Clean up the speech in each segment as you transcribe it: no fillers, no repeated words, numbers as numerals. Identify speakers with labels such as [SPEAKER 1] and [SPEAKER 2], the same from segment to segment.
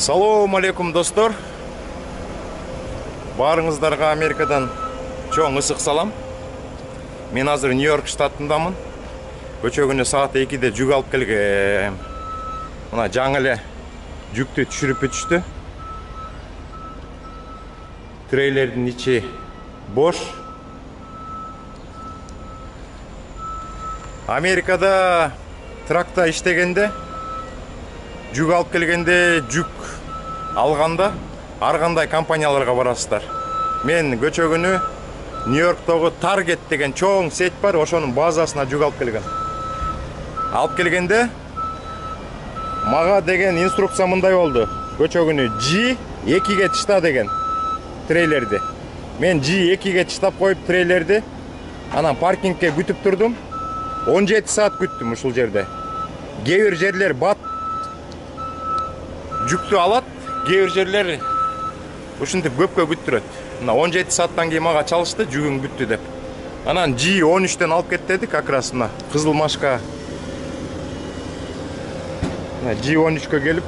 [SPEAKER 1] Салам алейкум достор. Барыңыздарга Америкадан чоң ысык салам. Мен азыр Нью-Йорк штатындамын. Көчө күнү саат 2-де жүк алып келгем. Мына жаңы эле жүктү түшүрүп бүтүштү. Трейлердин ичи бош. Америкада тракта иштегенде, жүк алып келгенде, жүк алганда ар кандай компанияларга барасыздар. Мен көчө күнү Нью-Йорктогу Target деген чоң сеть бар, ошонун базасына жүк алып келген. Алып келгенде мага деген инструкция мындай болду. Көчө күнү G2-ге тышта деген трейлерди. Мен G2-ге тыштап коюп трейлерди. Анан паркингке күтүп турдум. 17 саат күттүм ушул жерде. Кээ бир жерлер бат жүктү алат, кээ бир жерлер ушинтип көпкө күттүрөт. Мына 17 сааттан кийин мага чалышты, жүгүң бүттү деп. Анан G13-тен алып кет деди, как раз мына кызыл машка. G13-кө келип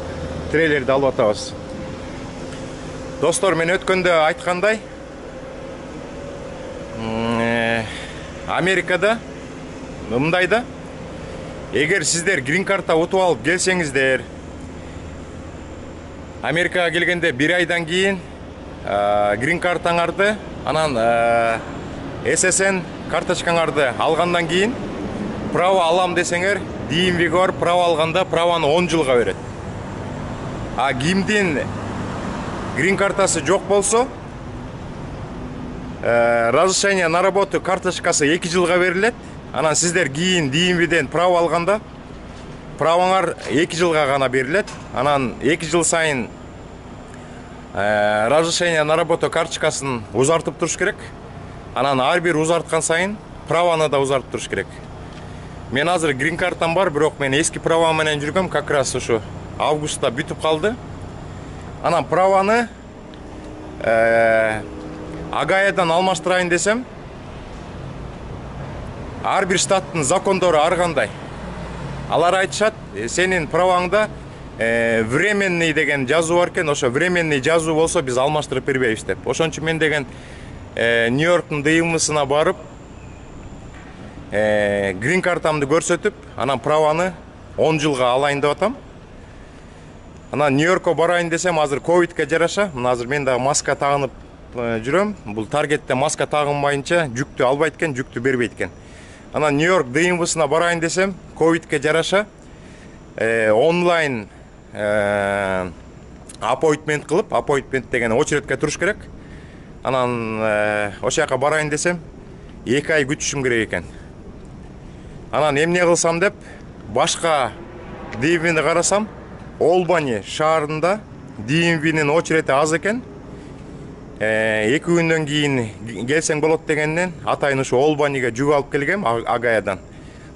[SPEAKER 1] трейлерди алып атабыз. Достор, мен өткөндө айткандай, Америкада мындайда, эгер сиздер грин карта утуп алып келсеңиздер, Америкага келгенде 1 айдан кийин грин картаңарды, анан SSN карточкаңарды алгандан кийин право алам десеңер, DMV-ге барып право алганда правону 10 жылга берет. А кимдин грин картасы жок болсо, разрешение на работу карточкасы 2 жылга берилет. Анан сиздер кийин DMV-ден право алганда правоңар 2 жылга гана берилет. Анан 2 жыл сайын разрешение на работу карточкасын узартып туруш керек. Анан ар бир узарткан сайын правону да узартып туруш керек. Мен азыр грин картам бар, бирок мен эски право менен жүргөм, как раз ушу августта бүтүп калды. Анан правону Агаядан алмаштырайын десем, ар бир штаттын закондору ар кандай. Алар айтышат, сенин правоңда временный деген жазуу бар экен, ошо временный жазуу болсо биз алмаштырып бербейбиз деп. Ошон үчүн мен деген Нью-Йорктун ДМВ-сына барып, грин картамды көрсөтүп, анан правону 10 жылга алайын деп атам. Анан Нью-Йоркко барайын десем, азыр ковидке жараша, мына азыр мен дагы маска тагынып жүрөм. Бул Target'те маска тагынбайынча жүктү албайт экен, жүктү бербейт экен. Анан Нью-Йорк ДМВ-сына барайын десем, ковидке жараша онлайн аппоинтмент кылып, аппоинтмент деген очередке туруш керек. Анан ошол жака барайын десем, 2 ай күтүшүм керек экен. Анан эмне кылсам деп башка DMV-ни карасам, Олбани шаарында DMV-нин очереди аз экен. 2 күндөн кийин келсең болот дегенден атайын ушу Олбаниге жүк алып келгем Агаядан.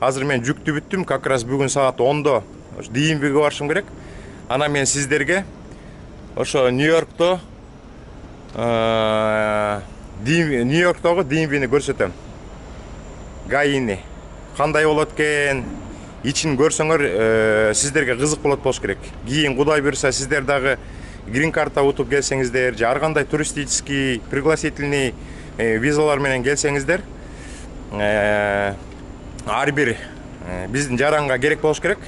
[SPEAKER 1] Азыр мен жүктү бүттүм, как раз бүгүн саат 10-до DMV-ге барышым керек. Анан мен сиздерге ошо Нью-Йорктогу DMV-ни көрсөтөм. Гаини кандай болот экен, ичин көрсөңөр сиздерге кызык болот болуш керек. Кийин Кудай буйрса сиздер дагы грин карта утуп келсеңиздер, же ар кандай туристический, пригласительный визалар менен келсеңиздер, ар бир биздин жаранга керек болуш керек.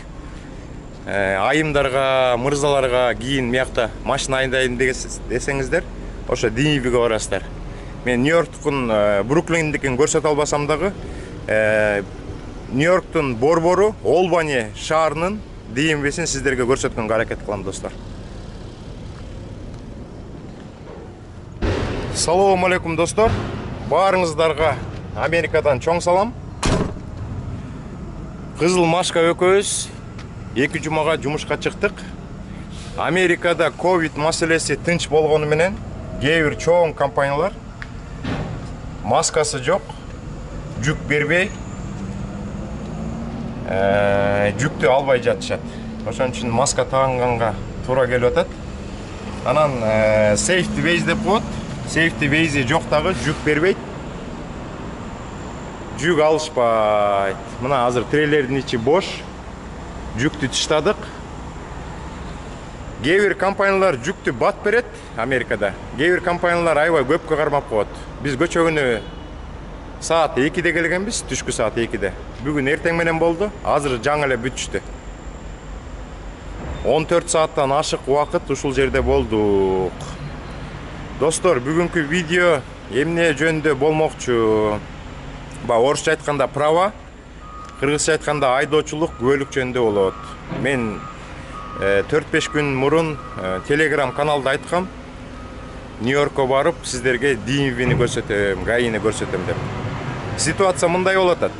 [SPEAKER 1] Айымдарга, мырзаларга кийин мыякта машина айдайын десеңиздер, ошо DMV-ге барасыздар. Мен Нью-Йорктун Бруклиндикин көрсөтө албасам дагы, Нью-Йорктун борбору Олбани шаарынын DMV-син сиздерге көрсөткөнгө аракет кылам, достор. Салам алейкум, достор. Баарыңыздарга Америкадан чоң салам. Кызыл машка өкөбүз 2 жумага жумушка чыктык. Америкада ковид маселеси тынч болгону менен кээ бир чоң компаниялар маскасы жок, жүк бербей, жүктү албай жатышат. Ошон үчүн маска тагынганга туура келип атат. Анан safety ways деп коет. Safety ways жок дагы, жүк бербейт. Жүк алышпайт. Мына азыр трейлердин ичи бош. Жүктү тыштадык. Кээ бир компаниялар жүктү бат берет Америкада. Кээ бир компаниялар аябай көпкө кармап коет. Биз көчө күнү саат 2-де келгенбиз, түшкү саат 2-де. Бүгүн эртең менен болду, азыр жаңы эле бүтүштү. 14 сааттан ашык убакыт ушул жерде болдук. Достор, бүгүнкү видео эмне жөнүндө болмокчу? Орусча айтканда права, кыргызча айтканда айдоочулук, күбөлүк жөнүндө болот. Мен 4-5 күн мурун Telegram каналда айткам, Нью-Йоркко барып, сиздерге DMV-ни көрсөтөм, ГАИ-ни көрсөтөм деп. Ситуация мындай болуп атат.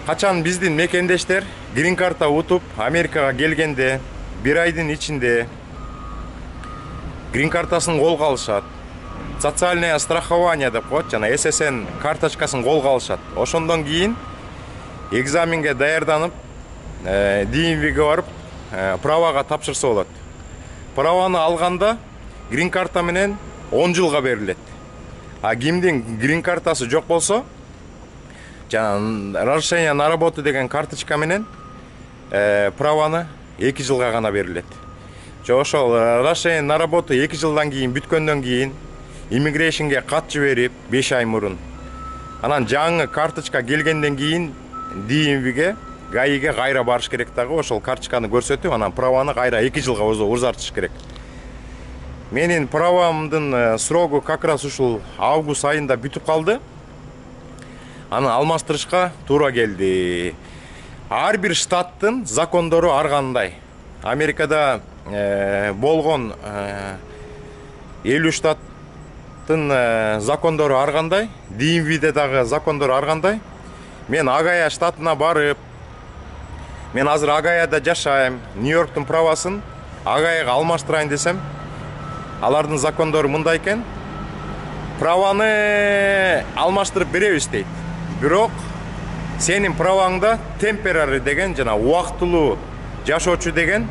[SPEAKER 1] Качан биздин мекендештер грин карта утуп Америкага келгенде 1 айдын ичинде грин картасын колго алышат. Социальное страхование деп коет, жана SSN карточкасын колго алышат. Ошондон кийин экзаменге даярданып, DMV-ге барып, правага тапшырса болот. Праваны алганда грин карта менен 10 жылга берилет. А кимдин грин картасы жок болсо, жана разрешение на работу деген карточка менен праваны 2 жылга гана берилет. Ошол разрешение на работу 2 жылдан кийин бүткөндөн кийин иммигрейшнге кат жиберип 5 ай мурун. Анан жаңы карточка келгенден кийин DMV-ге, ГАИ-ге кайра барыш керек дагы, ошол карточканы көрсөтүп, анан праваны кайра 2 жылга узартыш керек. Менин правамдын срогу как раз ушул август айында бүтүп калды. Аны алмаштырышка туура келди. Ар бир штаттын закондору ар кандай. Америкада болгон 50 штаттын закондору ар кандай, DMV-де дагы закондору ар кандай. Мен Агая штатына барып, мен азыр Агаяда жашайм, Нью-Йорктун правасын Агаяга алмаштырайын десем, алардын закондору мындай экен. Праваны алмаштырып беребиз дейт. Бирок сенин праваңда temporary деген жана убактылуу жашоочу деген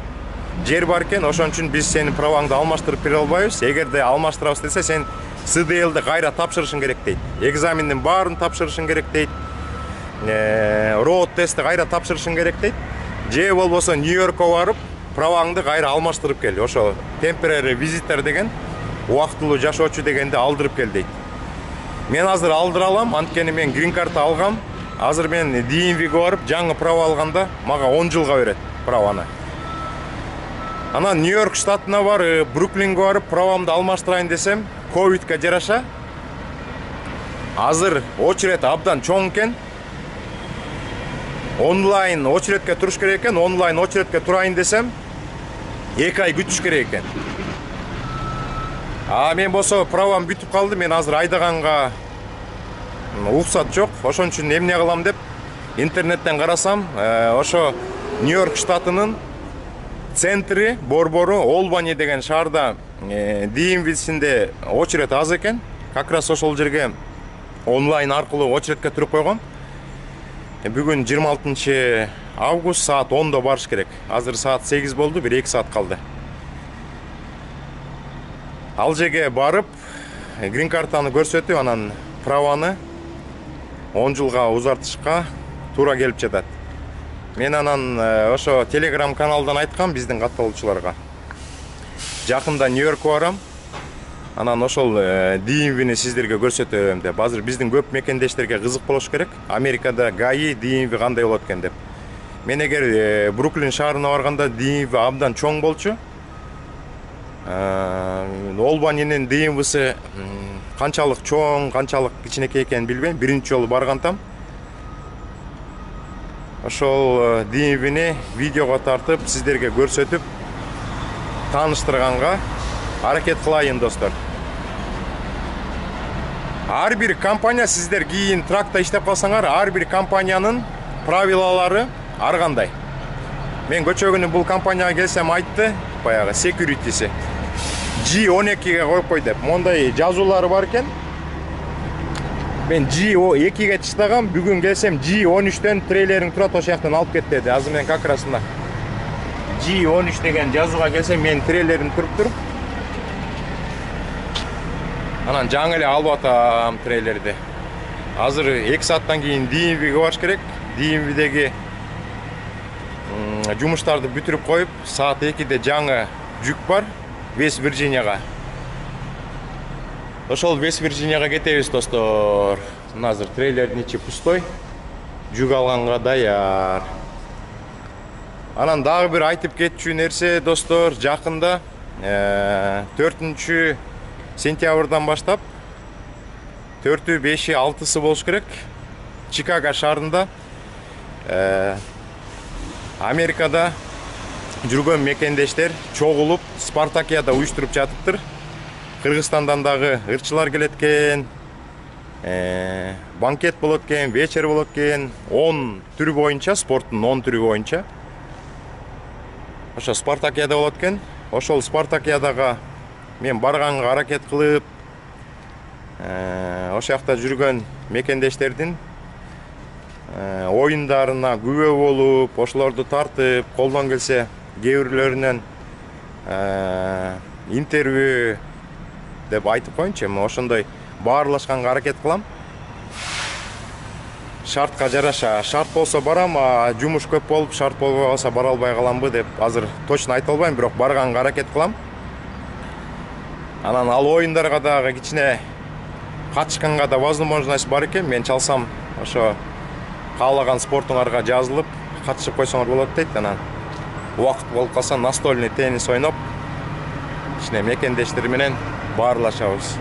[SPEAKER 1] жер бар экен. Ошон үчүн биз сенин праваңды алмаштырып бере албайбыз. Эгерде алмаштырабыз десе, сен CDL-ди кайра тапшырышың керек дейт. Экзамендин баарын тапшырышың керек дейт. Роуд тестти кайра тапшырышың керек дейт. Же болбосо Нью-Йоркко барып, праваңды кайра алмаштырып кел. Ошо temporary visitor деген убактылуу жашоочу дегенди алдырып кел дейт. Мен азыр алдыра алам, анткени мен грин карта алгам. Азыр мен DMV-ге барып, жаңы права алганда мага 10 жылга берет праваны. Анан Нью-Йорк штатына барып, Бруклинге барып, правамды алмаштырайын десем, ковидке жараша азыр очередь абдан чоң экен. Онлайн очередке туруш керек экен. Онлайн очередке турайын десем 2 ай күтүш керек экен. Мен болсо правам бүтүп калды. Мен азыр айдаганга уруксат жок. Ошон үчүн эмне кылам деп интернеттен карасам, ошо Нью-Йорк штатынын центри борбору Олбани деген шаарда DMV-синде очередь аз экен. Как раз ошол жерге онлайн аркылуу очередке туруп койгом. Бүгүн 26 август саат 10-да барыш керек. Азыр саат 8 болду, 1-2 саат калды. Ал жерге барып, грин картаны көрсөтүп, анан праваны 10 жылга узартышка туура келип жатат. Мен анан ошо Telegram каналдан айткам биздин катталуучуларга. Жакында Нью-Йоркко барам. Анан ошол DMV-ни сиздерге көрсөтөм деп. Азыр биздин көп мекендештерге кызык болуш керек. Америкада ГАИ, DMV кандай болот экен деп. Мен эгер Бруклин шаарына барганда DMV абдан чоң болчу. Олбанинин DMV-си канчалык чоң, канчалык кичинекей экенин билбейм. Биринчи жолу баргантам. Ошол DMV-ни видеого тартып, сиздерге көрсөтүп, тааныштырганга аракет кылайын, достор. Ар бир компания, сиздер кийин тракта иштеп калсаңар, ар бир компаниянын правилалары ар кандай. Мен көчө күнү бул компанияга келсем айтты, баягы security'си G12-ге коюп кой деп. Мондай жазуулары бар экен. Мен G2-ге чыктагам, бүгүн келсем G13-төн трейлерин турат, ошол жактан алып кет деди. Азыр мен как раз мына G13 деген жазууга келсем, мен трейлерин туруптур. Анан жаңы эле алып атам трейлерди. Азыр 2 сааттан кийин DMV-ге барыш керек. DMV-деги жумуштарды бүтүрүп коюп, саат 2-де жаңы жүк бар Вест Вирджинияга. Ошол Вест Вирджинияга кетебиз, достор. Азыр трейлердин ичи пустой. Жүк алганга даяр. Анан дагы бир айтып кетчү нерсе, достор, жакында 4 сентябрдан баштап 4, 5, 6 болуш керек. Чикаго шаарында Америкада жүргөн мекендештер чогулуп Спартакиада уюштуруп жатыптыр. Кыргызстандан дагы ырчылар келет экен. Банкет болот экен, вечер болот экен. 10 түрү боюнча, спорттун 10 түрү боюнча. Ошо Спартакиада болот экен. Ошол Спартакиадага мен барганга аракет кылып, ошол жакта жүргөн мекендештердин оюндарына күбө болуп, ошолорду тартып, колдон келсе кээ бирлөрүнөн интервью деп айтып коеюнчу, эми ошондой баарлашканга аракет кылам. Шартка жараша, шарт болсо барам, жумуш көп болуп, шарт болбой калса бара албай каламбы деп азыр точно айта албайм, бирок барганга аракет кылам. Анан ал оюндарга дагы кичине катышканга да возможность бар экен. Мен чалсам, ошо каалаган спортуңарга жазылып, катышып койсоңор болот дейт. Анан убакыт болуп калса настольный теннис ойноп, кичине мекендештер менен баарлашабыз.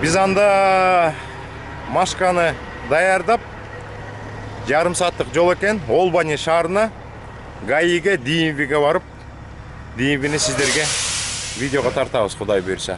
[SPEAKER 1] Биз анда машканы даярдап, жарым сааттык жол экен, Олбани шаарына, ГАИге, DMV-ге барып, DMV-ни сиздерге видеого тартабыз, Кудай буйрса.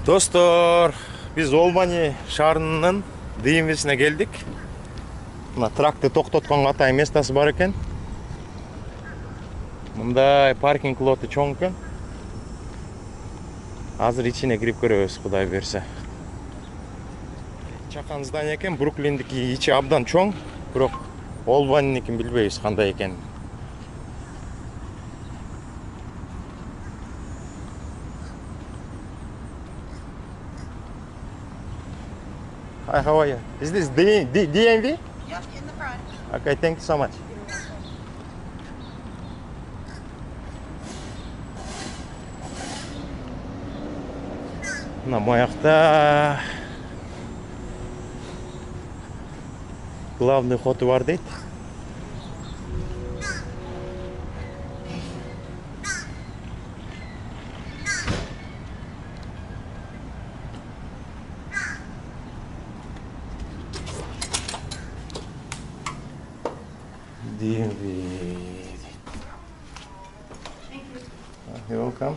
[SPEAKER 1] Достор, биз Олбани шаарынын DMV-сине келдик. Мына тракты токтоткон катай местасы бар экен. Мындай паркинг лоты чоң экен. Азыр ичине кирип көрөбүз, Кудай буйрса. Чакан здание экен, Бруклиндики ичи абдан чоң, бирок Олбаниникин билбейбиз кандай экен. Hi, how are you? Is this DMV?
[SPEAKER 2] Yeah, in the front.
[SPEAKER 1] Okay, thank you so much. Мына боякта главный ходу бар дейт. DMV.
[SPEAKER 2] Thank you.
[SPEAKER 1] You're welcome.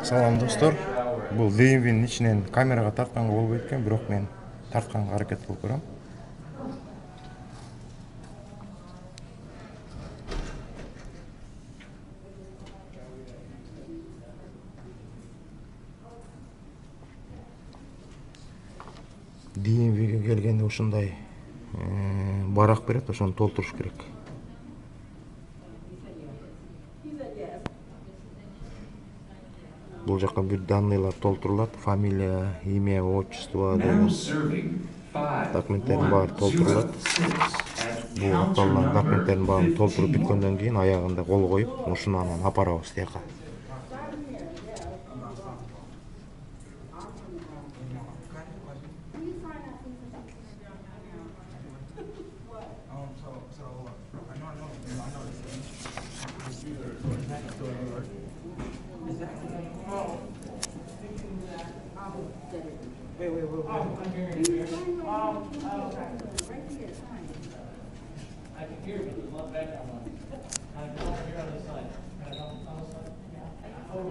[SPEAKER 1] Салам достор. Бул DMV-нин ичинен камерага тартканга болбойт экен, бирок мен тартканга аракет кылып көрөм. DMV'ге келгенде ушундай барак берет, ошону толтуруш керек. Бул жака бүт данныйлар толтурулат, фамилия, имя, отчество деген документтердин баары толтурулат. Бул катталган документтердин баарын толтуруп бүткөндөн кийин аягында кол коюп, ушуну анан апарабыз тияка.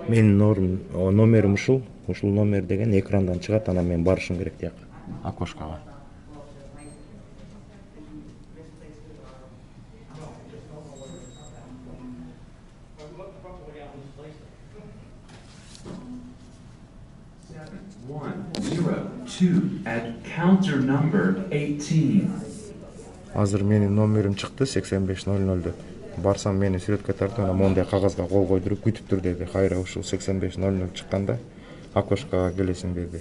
[SPEAKER 1] Менин номерим ушул номер деген экрандан чыгат, анан мен барышым керек тияка окошкага.
[SPEAKER 3] At counter number 18.
[SPEAKER 1] Азыр менин номерим чыкты 8500 деп. Барсам мени сүрөткө тартып, анан мондай кагазга кол койдуруп күтүп тур деди. Кайра ушул 8500 чыкканда окошкага келесиң деди.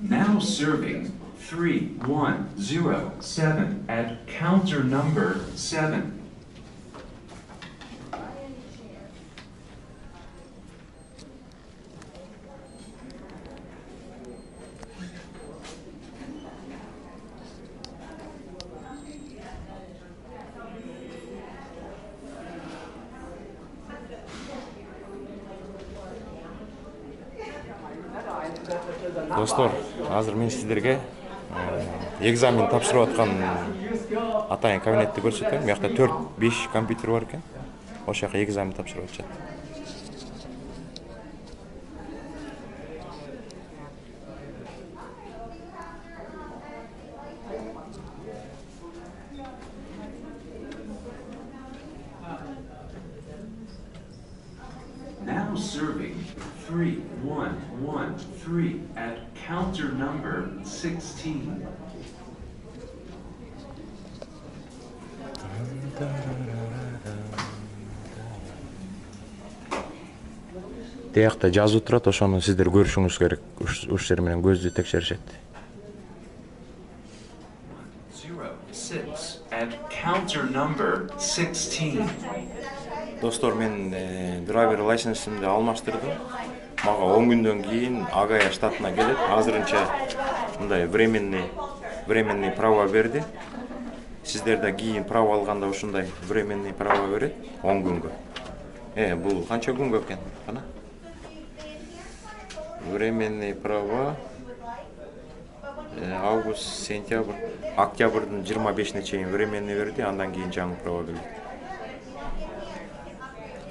[SPEAKER 3] Now serving 3107 at counter number 7.
[SPEAKER 1] Достор, азыр мен сиздерге экзамен тапшырып аткан атайын кабинетти көрсөтөм. Бuyакта 4-5 компьютер бар экен. Ошол жака экзамен тапшырып атышат.
[SPEAKER 3] Now serving 3113 at counter number 16.
[SPEAKER 1] Тиякта жазып турат, ошону сиздер көрүшүңүз керек. Ушул жер менен көздү текшеришет.
[SPEAKER 3] 06 at counter number 16.
[SPEAKER 1] Достор, мен драйвер лайсенсимди алмаштырдым. Мага 10 күндөн кийин Агая штатына келет. Азырынча мындай временный право берди. Сиздерде кийин право алганда ушундай временный право берет 10 күнгө. Бул канча күнгө экен? Кана? Временный право август, сентябрь, октябрдын 25-не чейин временный берди, андан кийин жаңы право келет.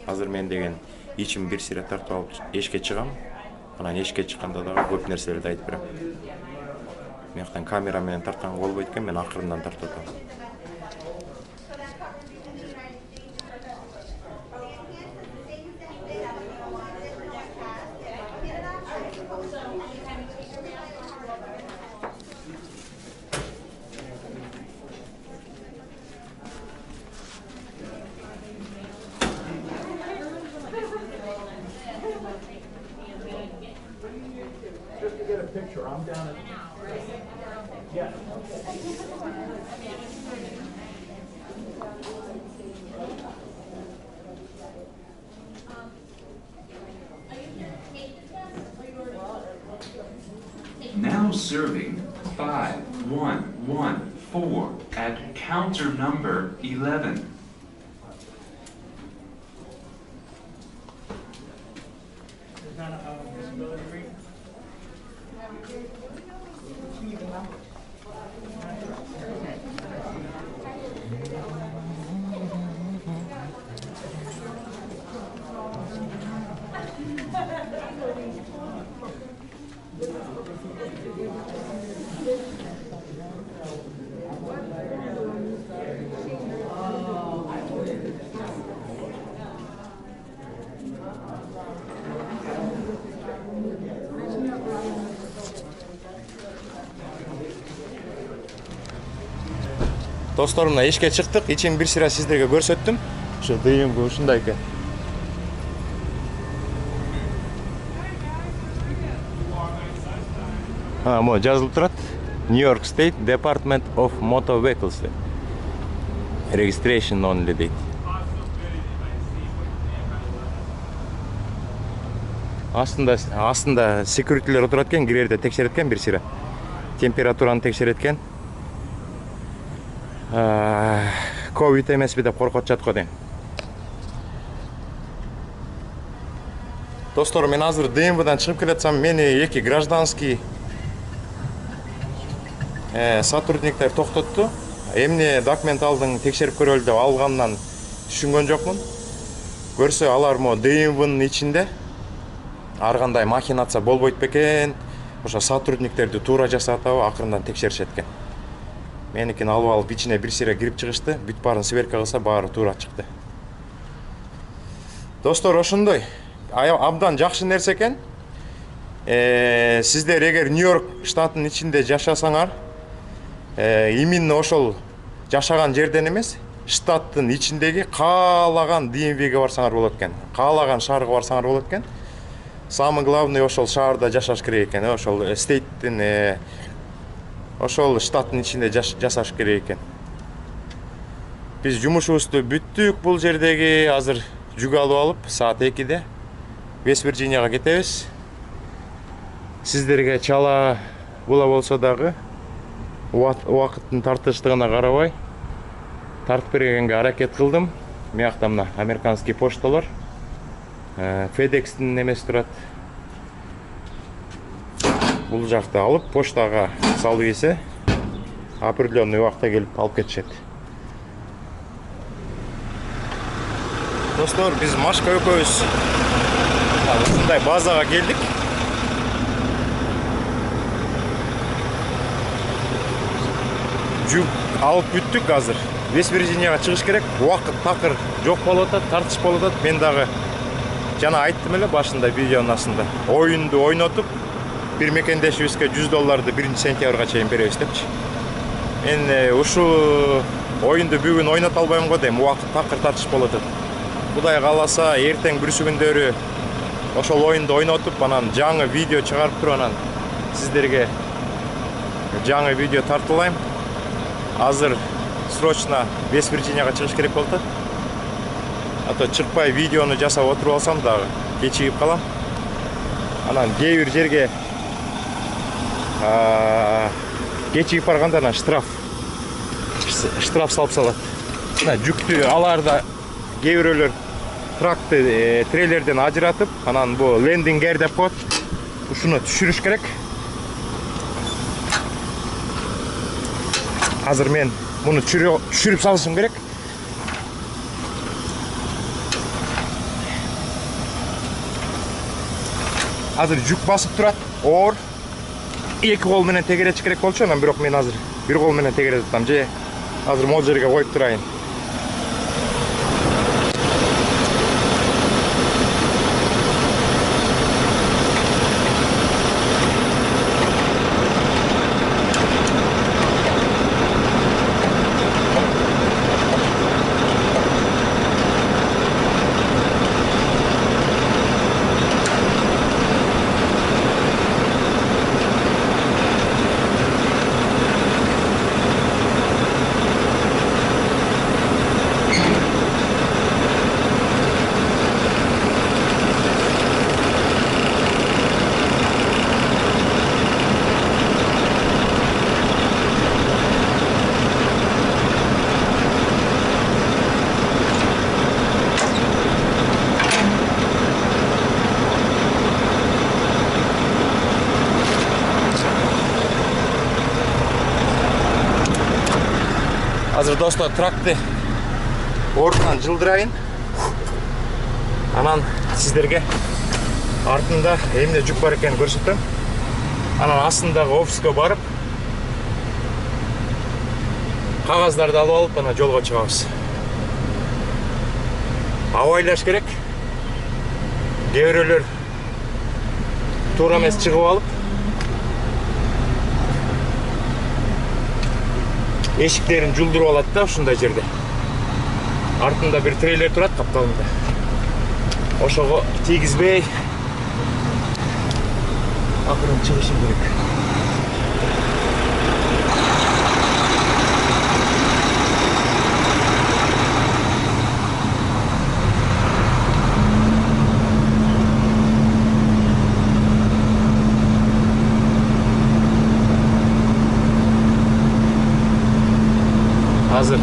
[SPEAKER 1] Азыр мен деген ичим бир сире тартып алып эшке чыгам. Анан эшке чыкканда дагы көп нерселерди айтып берем. Мияктан камера менен тартканга болбойт экен, мен акырындан тартып атам.
[SPEAKER 4] Just to get a picture, I'm down at... Yeah.
[SPEAKER 3] Now serving 5114 at counter number 11.
[SPEAKER 4] kind of disability rate?
[SPEAKER 1] Достор, мына эшикке чыктык. Ичин бир сыра сиздерге көрсөттүм. Ушу ДМВ ушундай экен. Мо жазылып турат. New York State Department of Motor Vehicles. Registration only дейт. Астында секьюритилер отурат экен, кирерде текшерет экен бир сыра. Температураны текшерет экен. Ковид эмеспи деп коркутушат го дейм. Достор, мен азыр ДМВдан чыгып келатсам, мени эки гражданский сотрудниктер токтотту. Эмне документ алдың, текшерип көрөлү деп алгандан түшүнгөн жокмун. Көрсө алар мо ДМВнын ичинде ар кандай махинация болбойт бекен. Ошо сотрудниктерди туура жасатабы, акырындан текшеришет экен. Меникин алып ичине бир сыра кирип чыгышты. Бүт баарын сверка кылса, баары туура чыкты. Достор, ошондой абдан жакшы нерсе экен. Сиздер эгер Нью-Йорк штатынын ичинде жашасаңар, именно ошол жашаган жерден эмес, штаттын ичиндеги каалаган ДМВге барсаңар болот экен. Каалаган шаарга барсаңар болот экен. Самый главный ошол шаарда жашаш керек экен. Ошол стейттин ошол штаттын ичинде жасаш керек экен. Биз жумушубузду бүттүк бул жердеги. Азыр жүк алып алып, саат 2-де Вест-Вирджинияга кетебиз. Сиздерге чала була болсо дагы убакыттын тартыштыгына карабай тартып бергенге аракет кылдым. Мыякта мына американский пошталар, FedEx'тин немеси турат. Бул жакты алып, поштага салып ийсе, определенный убакытта келип алып кетишет. Достор, биз Машка экөөбүз ушундай базага келдик. Жүк алып бүттүк азыр. Вест-Вирджинияга чыгыш керек. Убакыт такыр жок болуп атат, тартыш болуп атат. Мен дагы жана айттым эле башында видеонун астында. Оюнду ойнотуп, бир мекендешибизге $100 1 сентябрга чейин беребиз депчи. Мен ушул оюнду бүгүн ойното албайм го дейм. Убакыт такыр тартыш болуп атат. Кудай кааласа, эртең бүрсү күндөрү ошол оюнду ойнотуп, анан жаңы видео чыгарып туруп, анан сиздерге жаңы видео тартуулайм. Азыр срочно Вест-Вирджинияга чыгыш керек болуп атат. Ато чыкпай видеону жасап отуруп алсам дагы кечигип калам. Анан кээ бир жерге кечигип барганда анан штраф салып салат. Мына жүктү аларда кээ бирөөлөр тракты трейлерден ажыратып, анан бу лендинг гер деп коет. Ушуну түшүрүш керек. Азыр мен муну түшүрүп салышым керек. Азыр жүк басып турат. Оор. Эки кол менен тегереч керек болчу, анан бирок мен азыр бир кол менен тегеретип атам. Же азыр могул жерге коюп турайын. Азыр достор тракты ортынан жылдырайын. Анан сиздерге артында эмне жүк бар экенин көрсөтөм. Анан астындагы офиске барып, кагаздарды алып алып, ана жолго чыгабыз. Абайлаш керек. Кээ бирөөлөр туура эмес чыгып алып, эшиктерин жулдуруп алат да ушундай жерде. Артында бир трейлер турат капталында. Ошого тийгизбей акырын чыгышым керек. Азыр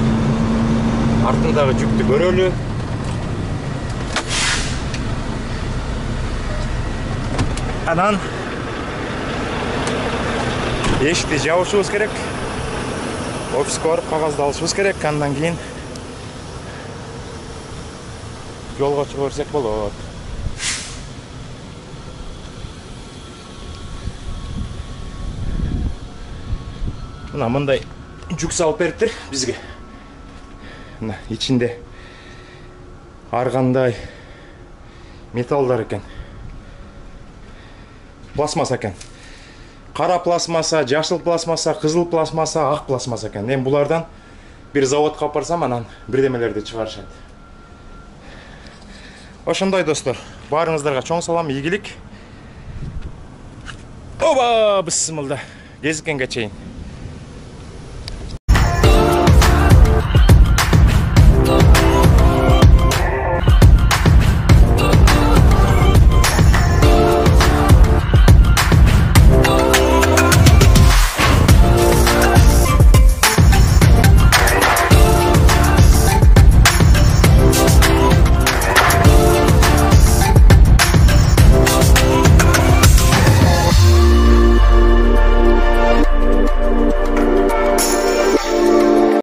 [SPEAKER 1] артындагы жүктү көрөлү. Анан эшикти жабышыбыз керек. Офиске барып кагазды алышыбыз керек. Андан кийин жолго чыга берсек болот. Мына мындай жүк салып бериптир бизге. Мына ичинде ар кандай металлдар экен. Пластмасса экен. Кара пластмасса, жашыл пластмасса, кызыл пластмасса, ак пластмасса экен. Мен булардан бир заводко алып барсам, анан бирдемелерди чыгарышат. Ошондой достор, баарыңыздарга чоң салам, ийгилик. Оба, бисмилла. Кезиккенге чейин.